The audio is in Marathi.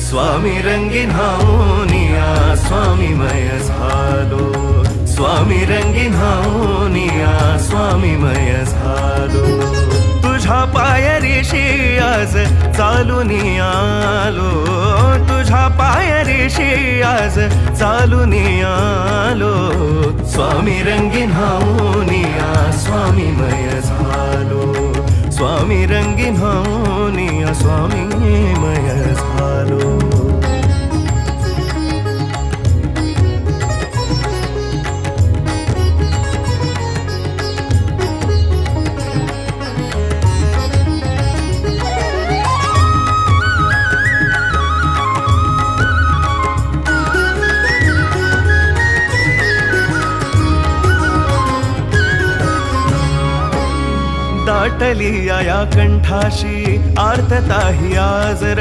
स्वामी रंगीन हाऊनिया स्वामीमय झालो, स्वामी रंगीन हाऊनिया स्वामीमय झालो. तुझ्या पायरीशी आज चालून आलो, तुझ्या पायरीशी आज चालून आलो. स्वामी रंगीन हाऊनिया स्वामीमय झालो, स्वामी रंगीन हाऊनिया स्वामीमय झालो. दाटली या कंठाशी आर्तता ही आज